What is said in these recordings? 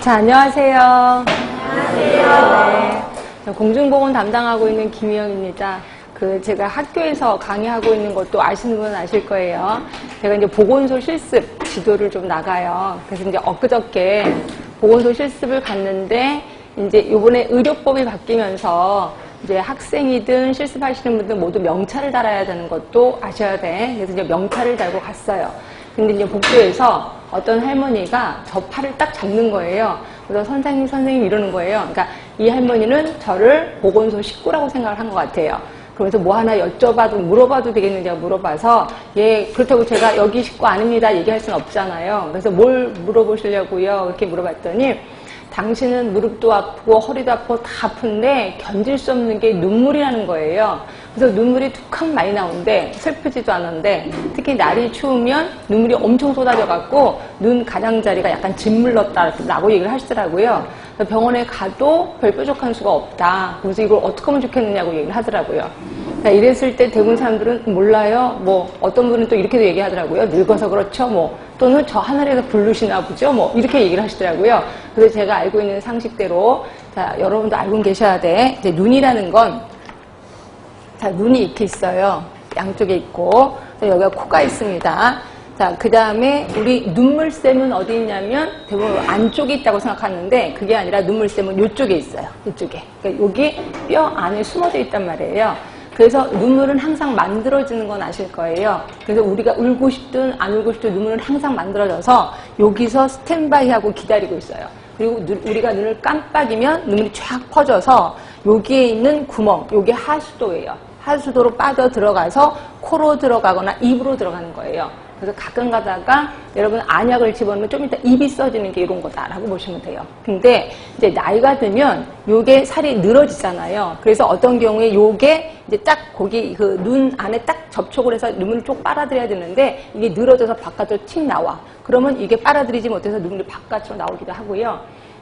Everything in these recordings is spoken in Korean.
자, 안녕하세요. 안녕하세요. 네, 공중보건 담당하고 있는 김희영입니다. 제가 학교에서 강의하고 있는 것도 아시는 분은 아실 거예요. 제가 이제 보건소 실습 지도를 좀 나가요. 그래서 이제 엊그저께 보건소 실습을 갔는데, 이제 요번에 의료법이 바뀌면서 이제 학생이든 실습하시는 분들 모두 명찰을 달아야 되는 것도 아셔야 돼. 그래서 이제 명찰을 달고 갔어요. 근데 이제 복도에서 어떤 할머니가 저 팔을 딱 잡는 거예요. 그래서 선생님 이러는 거예요. 그러니까 이 할머니는 저를 보건소 식구라고 생각을 한 것 같아요. 그래서 뭐 하나 물어봐도 되겠는지 물어봐서, 예, 그렇다고 제가 여기 식구 아닙니다 얘기할 수는 없잖아요. 그래서 뭘 물어보시려고요? 이렇게 물어봤더니, 당신은 무릎도 아프고 허리도 아프고 다 아픈데 견딜 수 없는 게 눈물이라는 거예요. 그래서 눈물이 툭하면 많이 나오는데 슬프지도 않은데, 특히 날이 추우면 눈물이 엄청 쏟아져갖고 눈 가장자리가 약간 짓물렀다라고 얘기를 하시더라고요. 병원에 가도 별 뾰족한 수가 없다. 그래서 이걸 어떻게 하면 좋겠느냐고 얘기를 하더라고요. 이랬을 때 대부분 사람들은 몰라요. 뭐 어떤 분은 또 이렇게도 얘기하더라고요. 늙어서 그렇죠. 뭐 또는 저 하늘에서 부르시나 보죠. 뭐 이렇게 얘기를 하시더라고요. 그래서 제가 알고 있는 상식대로, 자, 여러분도 알고 계셔야 돼. 이제 눈이라는 건, 자, 눈이 이렇게 있어요. 양쪽에 있고, 여기가 코가 있습니다. 자, 그 다음에 우리 눈물샘은 어디 있냐면 대부분 안쪽에 있다고 생각하는데, 그게 아니라 눈물샘은 이쪽에 있어요. 이쪽에. 그러니까 여기 뼈 안에 숨어져 있단 말이에요. 그래서 눈물은 항상 만들어지는 건 아실 거예요. 그래서 우리가 울고 싶든 안 울고 싶든 눈물은 항상 만들어져서 여기서 스탠바이하고 기다리고 있어요. 그리고 우리가 눈을 깜빡이면 눈물이 쫙 퍼져서 여기에 있는 구멍, 여기 하수도예요. 하수도로 빠져 들어가서 코로 들어가거나 입으로 들어가는 거예요. 그래서 가끔 가다가 여러분 안약을 집어넣으면 좀 이따 입이 써지는 게 이런 거다라고 보시면 돼요. 근데 이제 나이가 들면 요게 살이 늘어지잖아요. 그래서 어떤 경우에 요게 이제 딱 거기 그 눈 안에 딱 접촉을 해서 눈물을 쭉 빨아들여야 되는데 이게 늘어져서 바깥으로 틱 나와. 그러면 이게 빨아들이지 못해서 눈물이 바깥으로 나오기도 하고요.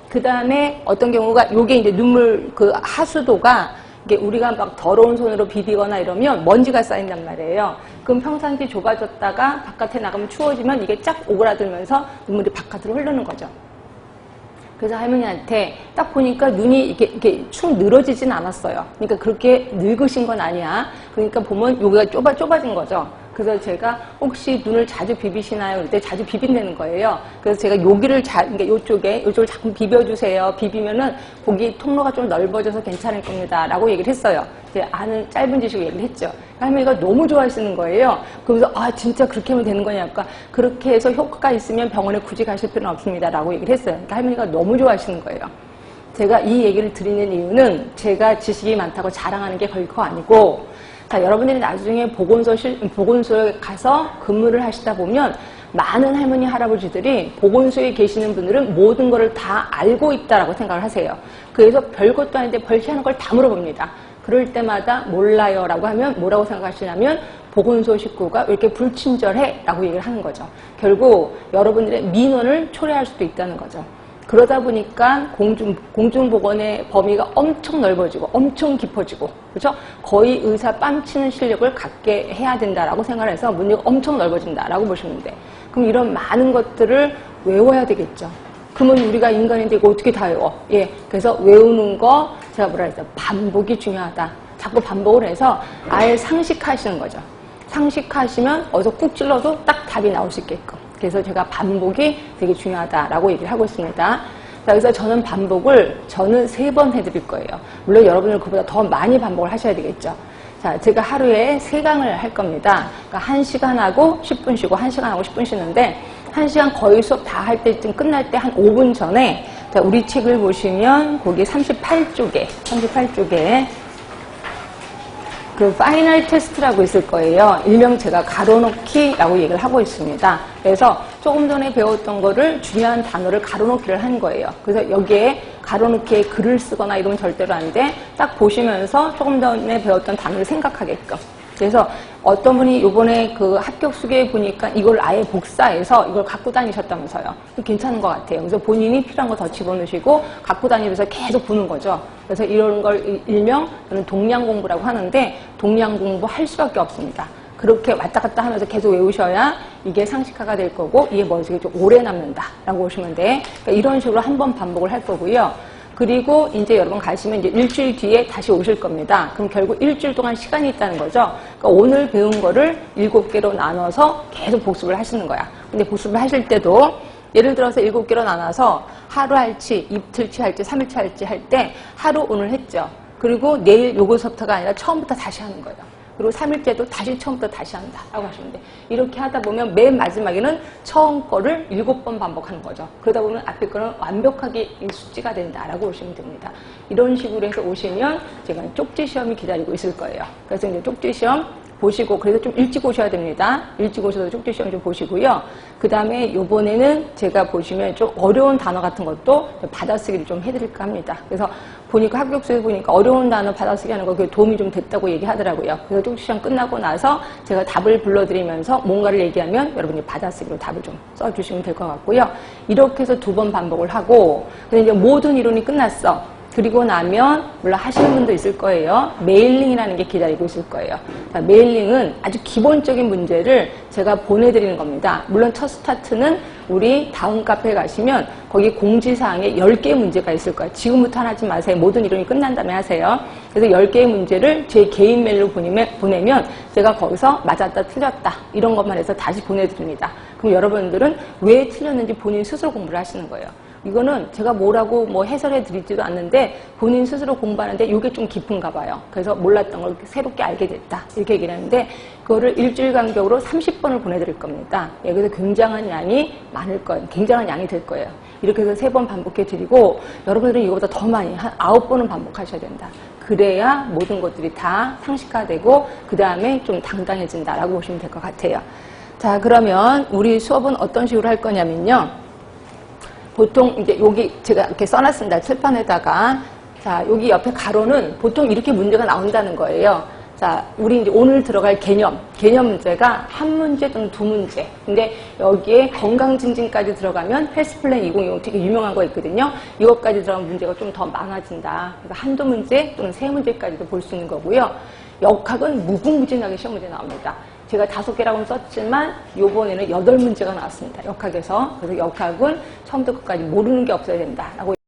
그 다음에 어떤 경우가 요게 이제 눈물 그 하수도가 이게 우리가 막 더러운 손으로 비비거나 이러면 먼지가 쌓인단 말이에요. 그럼 평상시 좁아졌다가 바깥에 나가면 추워지면 이게 쫙 오그라들면서 눈물이 바깥으로 흐르는 거죠. 그래서 할머니한테 딱 보니까 눈이 이렇게 축 늘어지진 않았어요. 그러니까 그렇게 늙으신 건 아니야. 그러니까 보면 여기가 좁아진 거죠. 그래서 제가 혹시 눈을 자주 비비시나요? 그때 자주 비빈다는 거예요. 그래서 제가 여기를 그러니까 요쪽을 자꾸 비벼주세요. 비비면은 거기 통로가 좀 넓어져서 괜찮을 겁니다. 라고 얘기를 했어요. 이제 아는 짧은 지식으로 얘기를 했죠. 할머니가 너무 좋아하시는 거예요. 그래서 진짜 그렇게 하면 되는 거냐니까, 그렇게 해서 효과가 있으면 병원에 굳이 가실 필요는 없습니다. 라고 얘기를 했어요. 그러니까 할머니가 너무 좋아하시는 거예요. 제가 이 얘기를 드리는 이유는 제가 지식이 많다고 자랑하는 게 결코 아니고, 자, 여러분들이 나중에 보건소에 가서 근무를 하시다 보면 많은 할머니, 할아버지들이 보건소에 계시는 분들은 모든 거를 다 알고 있다라고 생각을 하세요. 그래서 별것도 아닌데 별희한한 걸 다 물어봅니다. 그럴 때마다 몰라요 라고 하면 뭐라고 생각하시냐면 보건소 식구가 왜 이렇게 불친절해? 라고 얘기를 하는 거죠. 결국 여러분들의 민원을 초래할 수도 있다는 거죠. 그러다 보니까 공중보건의 범위가 엄청 넓어지고 엄청 깊어지고, 그렇죠? 거의 의사 뺨치는 실력을 갖게 해야 된다라고 생각해서 문제가 엄청 넓어진다라고 보시면 돼. 그럼 이런 많은 것들을 외워야 되겠죠. 그러면 우리가 인간인데 이거 어떻게 다 외워? 예, 그래서 외우는 거 제가 뭐라 했어요? 반복이 중요하다. 자꾸 반복을 해서 아예 상식하시는 거죠. 상식하시면 어디서 꾹 찔러도 딱 답이 나올 수 있게끔. 그래서 제가 반복이 되게 중요하다라고 얘기를 하고 있습니다. 자, 그래서 저는 3번 해드릴 거예요. 물론 여러분은 그보다 더 많이 반복을 하셔야 되겠죠. 자, 제가 하루에 3강을 할 겁니다. 그러니까 1시간 하고 10분 쉬고 1시간 하고 10분 쉬는데, 1시간 거의 수업 다 할 때쯤 끝날 때 한 5분 전에, 자, 우리 책을 보시면 거기 38쪽에 그 파이널 테스트라고 있을 거예요. 일명 제가 가로놓기라고 얘기를 하고 있습니다. 그래서 조금 전에 배웠던 거를 중요한 단어를 가로놓기를 한 거예요. 그래서 여기에 가로놓기에 글을 쓰거나 이러면 절대로 안 돼. 딱 보시면서 조금 전에 배웠던 단어를 생각하게끔. 그래서 어떤 분이 요번에 그 합격 수계에 보니까 이걸 아예 복사해서 이걸 갖고 다니셨다면서요. 괜찮은 것 같아요. 그래서 본인이 필요한 거 더 집어넣으시고 갖고 다니면서 계속 보는 거죠. 그래서 이런 걸 일명 저는 동량 공부라고 하는데, 동량 공부 할 수밖에 없습니다. 그렇게 왔다 갔다 하면서 계속 외우셔야 이게 상식화가 될 거고 이게 머릿속에 좀 오래 남는다라고 보시면 돼. 그러니까 이런 식으로 한 번 반복을 할 거고요. 그리고 이제 여러분 가시면 이제 일주일 뒤에 다시 오실 겁니다. 그럼 결국 일주일 동안 시간이 있다는 거죠. 그러니까 오늘 배운 거를 7개로 나눠서 계속 복습을 하시는 거야. 근데 복습을 하실 때도 예를 들어서 7개로 나눠서 하루 할지, 이틀치 할지, 3일치 할지 할 때 하루 오늘 했죠. 그리고 내일 요거서부터가 아니라 처음부터 다시 하는 거예요. 그리고 3일째도 다시 처음부터 다시 한다 라고 하시면 돼. 이렇게 하다 보면 맨 마지막에는 처음 거를 7번 반복하는 거죠. 그러다 보면 앞에 거는 완벽하게 숙지가 된다라고 보시면 됩니다. 이런 식으로 해서 오시면 제가 쪽지 시험이 기다리고 있을 거예요. 그래서 이제 쪽지 시험 보시고, 그래서 좀 일찍 오셔야 됩니다. 일찍 오셔서 쪽지 시험 좀 보시고요. 그 다음에 요번에는 제가 보시면 좀 어려운 단어 같은 것도 받아쓰기를 좀 해드릴까 합니다. 그래서 보니까 합격수에서 보니까 어려운 단어 받아쓰기 하는 거 그게 도움이 좀 됐다고 얘기하더라고요. 그래서 쪽지 시험 끝나고 나서 제가 답을 불러드리면서 뭔가를 얘기하면 여러분이 받아쓰기로 답을 좀 써주시면 될 것 같고요. 이렇게 해서 2번 반복을 하고, 그래서 이제 모든 이론이 끝났어. 그리고 나면 물론 하시는 분도 있을 거예요. 메일링이라는 게 기다리고 있을 거예요. 자, 메일링은 아주 기본적인 문제를 제가 보내드리는 겁니다. 물론 첫 스타트는 우리 다음 카페에 가시면 거기 공지사항에 10개의 문제가 있을 거예요. 지금부터 하지 마세요. 모든 이론이 끝난 다음에 하세요. 그래서 10개의 문제를 제 개인 메일로 보내면 제가 거기서 맞았다 틀렸다 이런 것만 해서 다시 보내드립니다. 그럼 여러분들은 왜 틀렸는지 본인 스스로 공부를 하시는 거예요. 이거는 제가 뭐라고 뭐 해설해 드리지도 않는데 본인 스스로 공부하는데 이게 좀 깊은가 봐요. 그래서 몰랐던 걸 새롭게 알게 됐다 이렇게 얘기를 하는데 그거를 일주일 간격으로 30번을 보내드릴 겁니다. 예, 그래서 굉장한 양이 많을 거예요. 굉장한 양이 될 거예요. 이렇게 해서 3번 반복해 드리고 여러분들은 이거보다 더 많이 한 9번은 반복하셔야 된다. 그래야 모든 것들이 다 상식화되고 그 다음에 좀 당당해진다라고 보시면 될 것 같아요. 자, 그러면 우리 수업은 어떤 식으로 할 거냐면요. 보통 이제 여기 제가 이렇게 써놨습니다. 칠판에다가. 자, 여기 옆에 가로는 보통 이렇게 문제가 나온다는 거예요. 자, 우리 이제 오늘 들어갈 개념 문제가 한 문제 또는 2문제. 근데 여기에 건강증진까지 들어가면 헬스플랜 2020 되게 유명한 거 있거든요. 이것까지 들어가면 문제가 좀 더 많아진다. 그래서 한두 문제 또는 3문제까지도 볼 수 있는 거고요. 역학은 무궁무진하게 시험 문제 나옵니다. 제가 5개라고는 썼지만 요번에는 8문제가 나왔습니다. 역학에서. 그래서 역학은 처음부터 끝까지 모르는 게 없어야 된다라고